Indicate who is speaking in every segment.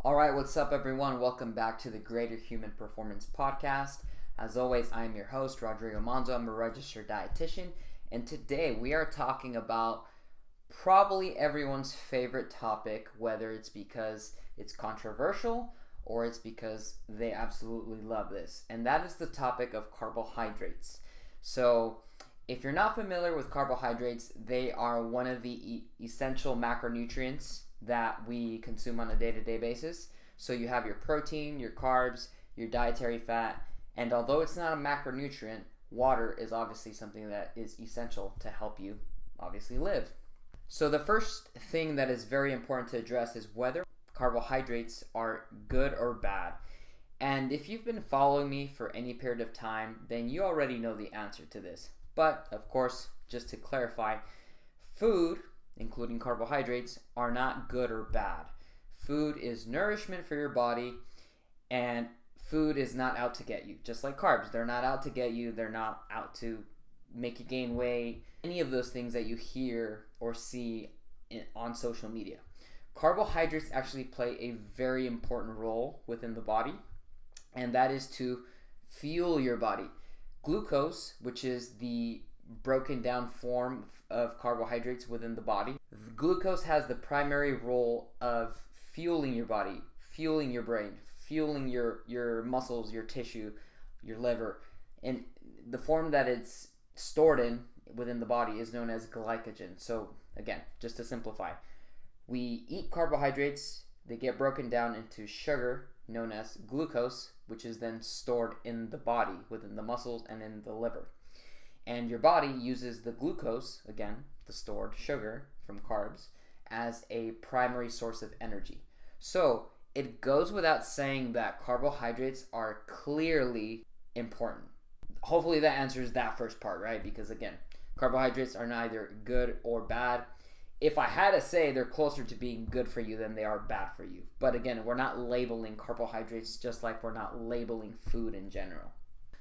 Speaker 1: All right, what's up, everyone? Welcome back to the Greater Human Performance Podcast. As always, I am your host, Rodrigo Manzo. I'm a registered dietitian, and today we are talking about probably everyone's favorite topic, whether it's because it's controversial or it's because they absolutely love this, and that is the topic of carbohydrates. So, if you're not familiar with carbohydrates, they are one of the essential macronutrients that we consume on a day-to-day basis. So you have your protein, your carbs, your dietary fat, and although it's not a macronutrient, water is obviously something that is essential to help you obviously live. So the first thing that is very important to address is whether carbohydrates are good or bad. And if you've been following me for any period of time, then you already know the answer to this. But of course, just to clarify, food, including carbohydrates, are not good or bad. Food is nourishment for your body, and food is not out to get you. Just like carbs, they're not out to get you. They're not out to make you gain weight. Any of those things that you hear or see on social media. Carbohydrates actually play a very important role within the body, and that is to fuel your body. Glucose, which is the broken down form of carbohydrates within the body. Glucose has the primary role of fueling your body, fueling your brain, fueling your muscles, your tissue, your liver. And the form that it's stored in within the body is known as glycogen. So again, just to simplify, we eat carbohydrates, they get broken down into sugar known as glucose, which is then stored in the body within the muscles and in the liver. And your body uses the glucose, again, the stored sugar from carbs, as a primary source of energy. So it goes without saying that carbohydrates are clearly important. Hopefully that answers that first part, right? Because again, carbohydrates are neither good or bad. If I had to say, they're closer to being good for you than they are bad for you. But again, we're not labeling carbohydrates just like we're not labeling food in general.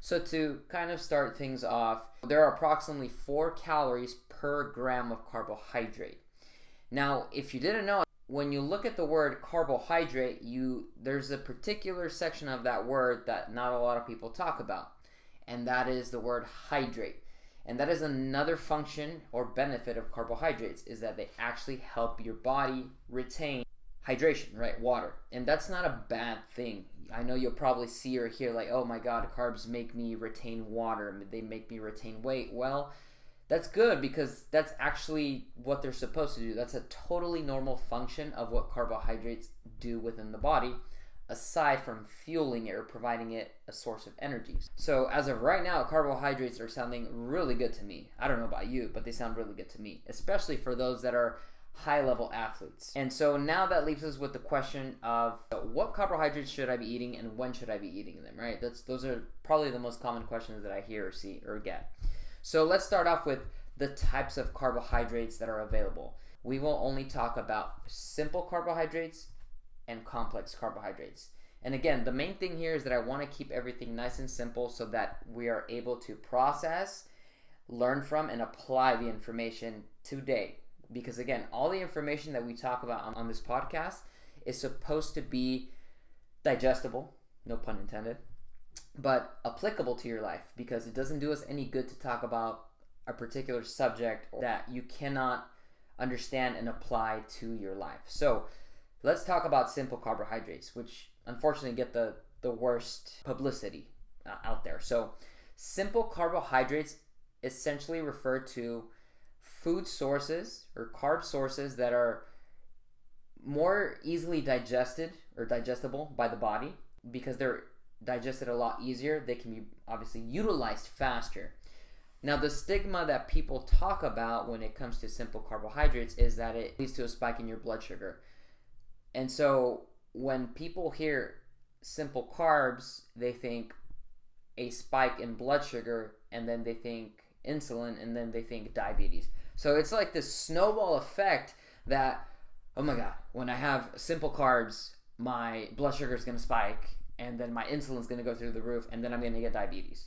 Speaker 1: So to kind of start things off, there are approximately 4 calories per gram of carbohydrate. Now, if you didn't know, when you look at the word carbohydrate, there's a particular section of that word that not a lot of people talk about, and that is the word hydrate. And that is another function or benefit of carbohydrates, is that they actually help your body retain hydration, right? Water. And that's not a bad thing. I know you'll probably see or hear like, oh my God, carbs make me retain water. They make me retain weight. Well, that's good because that's actually what they're supposed to do. That's a totally normal function of what carbohydrates do within the body, aside from fueling it or providing it a source of energy. So as of right now, carbohydrates are sounding really good to me. I don't know about you, but they sound really good to me, especially for those that are high-level athletes. And so now that leaves us with the question of what carbohydrates should I be eating and when should I be eating them, right? Those are probably the most common questions that I hear or see or get. So let's start off with the types of carbohydrates that are available. We will only talk about simple carbohydrates and complex carbohydrates. And again, the main thing here is that I want to keep everything nice and simple so that we are able to process, learn from, and apply the information today. Because again, all the information that we talk about on this podcast is supposed to be digestible, no pun intended, but applicable to your life, because it doesn't do us any good to talk about a particular subject that you cannot understand and apply to your life. So let's talk about simple carbohydrates, which unfortunately get the worst publicity out there. So simple carbohydrates essentially refer to food sources or carb sources that are more easily digested or digestible by the body because they're digested a lot easier. They can be obviously utilized faster. Now, the stigma that people talk about when it comes to simple carbohydrates is that it leads to a spike in your blood sugar. And so when people hear simple carbs, they think a spike in blood sugar, and then they think insulin, and then they think diabetes. So it's like this snowball effect that, oh my God, when I have simple carbs, my blood sugar is going to spike, and then my insulin is going to go through the roof, and then I'm going to get diabetes.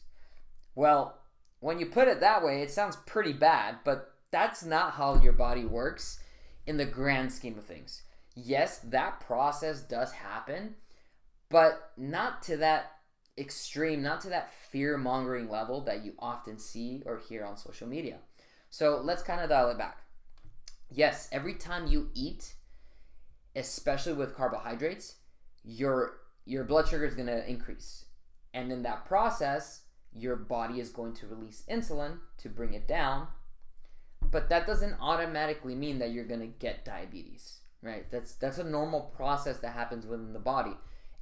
Speaker 1: Well, when you put it that way, it sounds pretty bad, but that's not how your body works in the grand scheme of things. Yes, that process does happen, but not to that extreme, not to that fear-mongering level that you often see or hear on social media. So let's kind of dial it back. Yes, every time you eat, especially with carbohydrates, your blood sugar is going to increase. And in that process, your body is going to release insulin to bring it down. But that doesn't automatically mean that you're going to get diabetes, right? That's a normal process that happens within the body.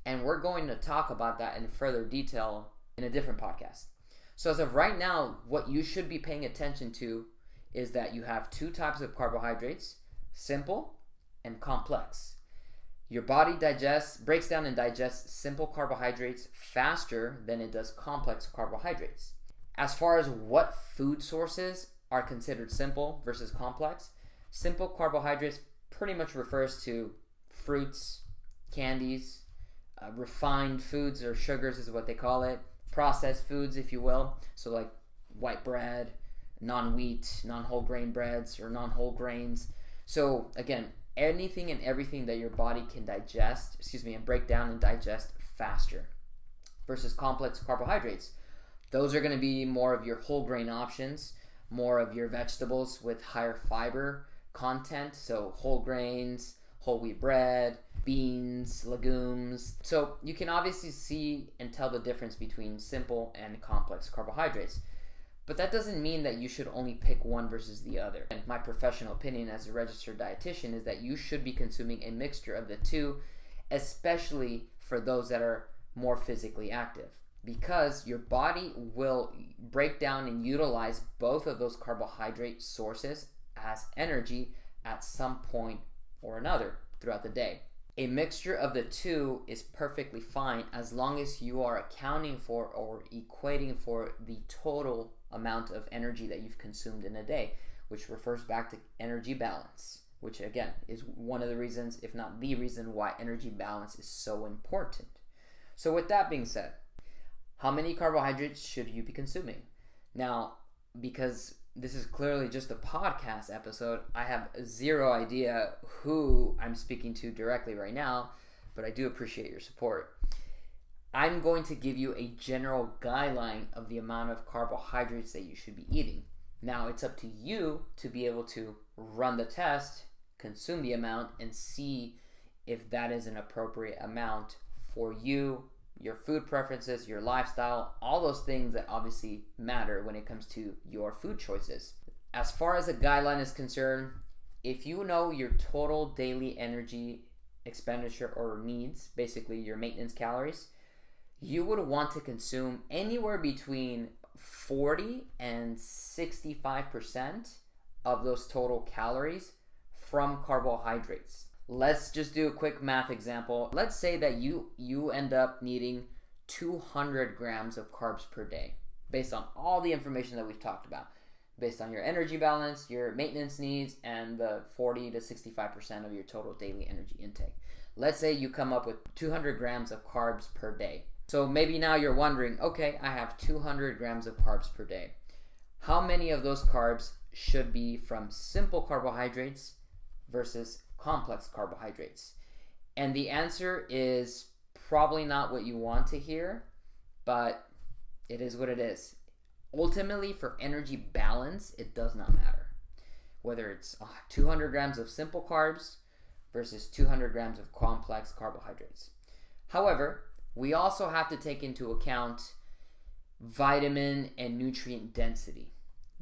Speaker 1: And we're going to talk about that in further detail in a different podcast. So as of right now, what you should be paying attention to is that you have two types of carbohydrates, simple and complex. Your body breaks down and digests simple carbohydrates faster than it does complex carbohydrates. As far as what food sources are considered simple versus complex, simple carbohydrates pretty much refers to fruits, candies, refined foods or sugars is what they call it, processed foods if you will, so like white bread, non-wheat, non-whole grain breads or non-whole grains. So again, anything and everything that your body can and break down and digest faster versus complex carbohydrates. Those are going to be more of your whole grain options, more of your vegetables with higher fiber content, so whole grains, whole wheat bread, beans, legumes. So you can obviously see and tell the difference between simple and complex carbohydrates. But that doesn't mean that you should only pick one versus the other. And my professional opinion as a registered dietitian is that you should be consuming a mixture of the two, especially for those that are more physically active, because your body will break down and utilize both of those carbohydrate sources as energy at some point or another throughout the day. A mixture of the two is perfectly fine as long as you are accounting for or equating for the total amount of energy that you've consumed in a day, which refers back to energy balance, which again is one of the reasons, if not the reason, why energy balance is so important. So with that being said, how many carbohydrates should you be consuming? Now, because this is clearly just a podcast episode, I have zero idea who I'm speaking to directly right now, but I do appreciate your support. I'm going to give you a general guideline of the amount of carbohydrates that you should be eating. Now, it's up to you to be able to run the test, consume the amount, and see if that is an appropriate amount for you, your food preferences, your lifestyle, all those things that obviously matter when it comes to your food choices. As far as a guideline is concerned, if you know your total daily energy expenditure or needs, basically your maintenance calories, you would want to consume anywhere between 40 and 65% of those total calories from carbohydrates. Let's just do a quick math example. Let's say that you end up needing 200 grams of carbs per day based on all the information that we've talked about, based on your energy balance, your maintenance needs, and the 40 to 65% of your total daily energy intake. Let's say you come up with 200 grams of carbs per day. So maybe now you're wondering, okay, I have 200 grams of carbs per day. How many of those carbs should be from simple carbohydrates versus complex carbohydrates? And the answer is probably not what you want to hear, but it is what it is. Ultimately, for energy balance, it does not matter whether it's 200 grams of simple carbs versus 200 grams of complex carbohydrates. However, we also have to take into account vitamin and nutrient density.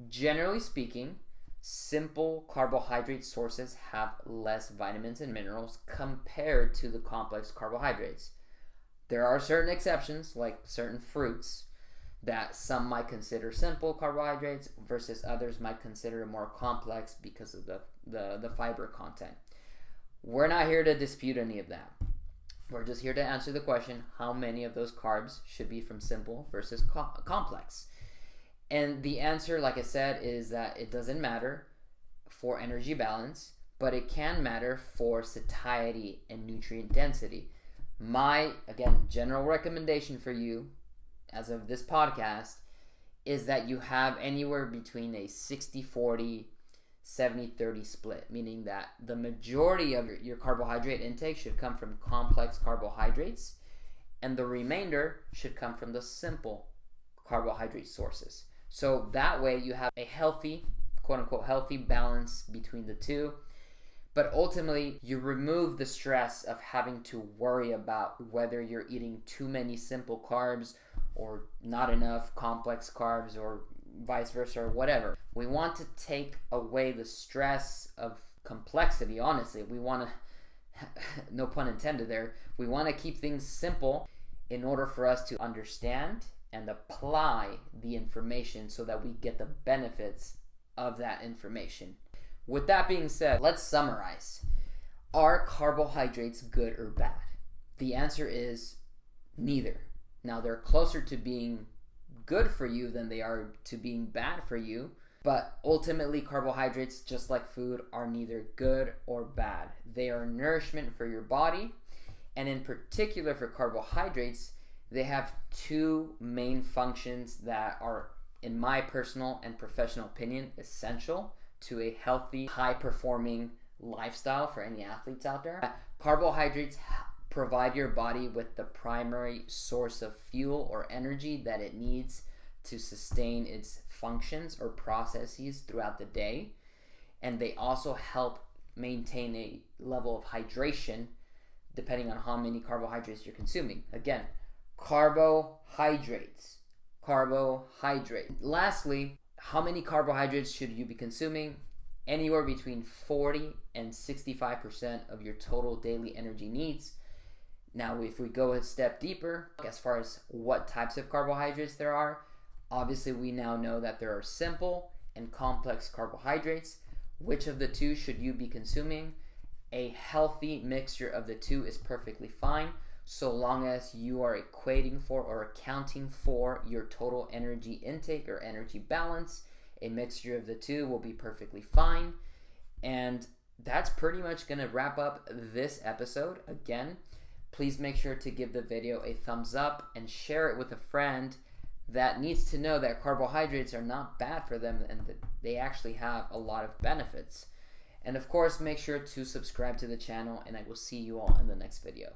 Speaker 1: Generally speaking, simple carbohydrate sources have less vitamins and minerals compared to the complex carbohydrates. There are certain exceptions, like certain fruits, that some might consider simple carbohydrates versus others might consider more complex because of the fiber content. We're not here to dispute any of that. We're just here to answer the question, how many of those carbs should be from simple versus complex? And the answer, like I said, is that it doesn't matter for energy balance, but it can matter for satiety and nutrient density. My, again, general recommendation for you as of this podcast is that you have anywhere between a 60-40, 70-30 split, meaning that the majority of your carbohydrate intake should come from complex carbohydrates, and the remainder should come from the simple carbohydrate sources. So that way you have a healthy, quote unquote, healthy balance between the two. But ultimately, you remove the stress of having to worry about whether you're eating too many simple carbs or not enough complex carbs, or vice versa, or whatever. We want to take away the stress of complexity, honestly. We want to, no pun intended there, we want to keep things simple in order for us to understand and apply the information so that we get the benefits of that information. With that being said, let's summarize. Are carbohydrates good or bad? The answer is neither. Now, they're closer to being good for you than they are to being bad for you, but ultimately carbohydrates, just like food, are neither good or bad. They are nourishment for your body, and in particular for carbohydrates, they have two main functions that are, in my personal and professional opinion, essential to a healthy, high-performing lifestyle for any athletes out there. Carbohydrates provide your body with the primary source of fuel or energy that it needs to sustain its functions or processes throughout the day. And they also help maintain a level of hydration depending on how many carbohydrates you're consuming. Again, carbohydrates. Lastly, how many carbohydrates should you be consuming? Anywhere between 40 and 65% of your total daily energy needs. Now, if we go a step deeper, as far as what types of carbohydrates there are, obviously we now know that there are simple and complex carbohydrates. Which of the two should you be consuming? A healthy mixture of the two is perfectly fine, so long as you are equating for or accounting for your total energy intake or energy balance. A mixture of the two will be perfectly fine. And that's pretty much going to wrap up this episode. Again, please make sure to give the video a thumbs up and share it with a friend that needs to know that carbohydrates are not bad for them and that they actually have a lot of benefits. And of course, make sure to subscribe to the channel, and I will see you all in the next video.